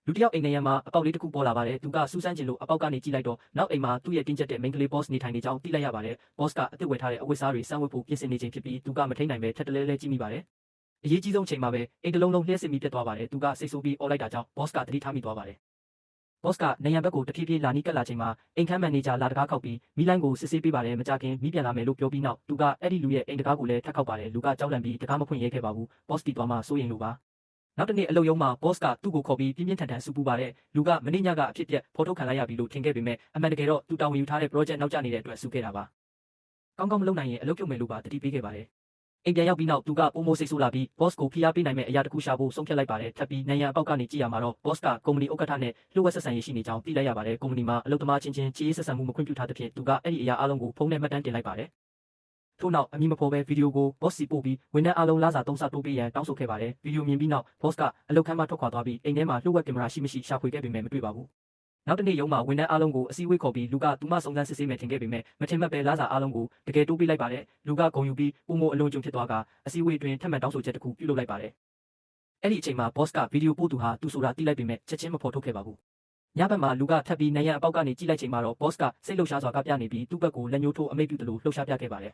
လူတယောက်အိမ်နေရမှာအပေါက်လေးတစ်ခုပေါ်လာပါတယ်သူကစူးစမ်းကျင်လို့အပေါက်ကနေကြည့်လိုက်တော့နောက်အိမ်မှာသူ့ရဲ့တင်းကျပ်တဲ့ main ကလေး boss နေထိုင်နေကြောင်းသိလိုက်ရပါတယ် boss ကအသစ်ဝယ်ထားတဲ့အဝတ်အစားတွေစမ်းဝတ်ဖို့ပြင်ဆင်နေချိန်ဖြစ်ပြီးသူကမထိန်နိုင်ပဲထက်တလဲလဲကြည့်မိပါတယ်အရေးကြီးဆုံးချိန်မှာပဲအိမ်တစ်လုံးလုံးလျှက်စစ်မိပြတ်သွားပါတယ်သူကစိတ်ဆိုးပြီးအော်လိုက်တာကြောင့် boss ကသတိထားမိသွားပါတယ် boss ကနေရံဘက်ကိုတဖြည်းဖြည်းလာနီးကပ်လာချိန်မှာအိမ်ခန်းမန်နေဂျာလာတကားခောက်ပြီးမီးလိုင်းကိုစစ်ဆေးပေးပါတယ်မကြခင်မီးပြန်လာမယ်လို့ပြောပြီးနောက်သူကအဲ့ဒီလူရဲ့အိမ်တကားကိုလည်းထပ်ခောက်ပါတယ်လူကကြောက်လန့်ပြီးတကားမဖွင့်ရဲခဲ့ပါဘူး boss တီသွားမှစိုးရင်လို့ပါနောက်တနေ့အလုပ်ရုံးမှာ boss ကသူ့ကိုခေါ်ပြီးပြင်းပြင်းထန်ထန်စူပူပါတယ်လူကမနေ့ညကအဖြစ်ပြက်ဖော်ထုတ်ခံလိုက်ရပြီလို့ထင်ခဲ့ပေမဲ့အမှန်တကယ်တော့သူတာဝန်ယူထားတဲ့ project နောက်ကျနေတဲ့အတွက်စူခဲ့တာပါကောင်းကောင်းမလုပ်နိုင်ရင်အလုပ်ပြုတ်မယ်လို့ပါတတိပေးခဲ့ပါတယ်အိမ်ပြန်ရောက်ပြီးနောက်သူကပုံမိုးစိတ်ဆိုးလာပြီး boss ကိုဖိအားပေးနိုင်မဲ့အရာတစ်ခုရှာဖို့ဆုံးဖြတ်လိုက်ပါတယ်ထပ်ပြီးနိုင်ရန်အပေါက်ကနေကြည့်ရမှာတော့ boss ကကုမ္ပဏီဥက္ကဋ္ဌနဲ့လျှို့ဝှက်ဆက်ဆံရေးရှိနေကြောင်းသိလိုက်ရပါတယ်ကုမ္ပဏီမှာအလုပ်သမားချင်းချင်းချေးဆက်ဆံမှုမခွင့်ပြုထားတဲ့ဖြင့်သူကအဲ့ဒီအရာအလုံးကိုဖုန်းနဲ့မှတ်တမ်းတင်လိုက်ပါတယ်ထို့နောက်အမည်မဖော်ပဲဗီဒီယိုကို boss စီပို့ပြီးဝန်ထမ်းအားလုံးလာစာ3ဆတိုးပေးရန်တောင်းဆိုခဲ့ပါတယ်ဗီဒီယိုမြင်ပြီးနောက် boss ကအလုပ်ခန်းမှထွက်ခွာသွားပြီးအိမ်ထဲမှာလျှို့ဝှက်ကင်မရာရှိမရှိရှာဖွေခဲ့ပေမဲ့မတွေ့ပါဘူးနောက်တနေ့ရုံးမှာဝန်ထမ်းအားလုံးကိုအစည်းအဝေးခေါ်ပြီးလူကသူမစုံစမ်းစစ်ဆေးမယ်ထင်ခဲ့ပေမဲ့မထင်မှတ်ပဲလာစာအားလုံးကိုတကယ်တိုးပေးလိုက်ပါတယ်လူကဂုံယူပြီးပုံမအလွန်ကျုံဖြစ်သွားကအစည်းအဝေးအတွင်းထပ်မံတောင်းဆိုချက်တစ်ခုပြုလုပ်လိုက်ပါတယ်အဲ့ဒီအချိန်မှာ boss ကဗီဒီယိုပို့သူဟာသူဆိုတာသိလိုက်ပေမဲ့ချက်ချင်းမဖော်ထုတ်ခဲ့ပါဘူးညဘက်မှာလူကထပ်ပြီးနိုင်ရန်အပေါက်ကနေကြည့်လိုက်ချိန်မှာတော့ boss ကစိတ်လှုပ်ရှားစွာကပြနေပြီးသူ့ဘက်ကိုလက်ညှိုးထိုးအမိတ်ပြုသလိုလှုပ်ရှားပြခဲ့ပါတယ်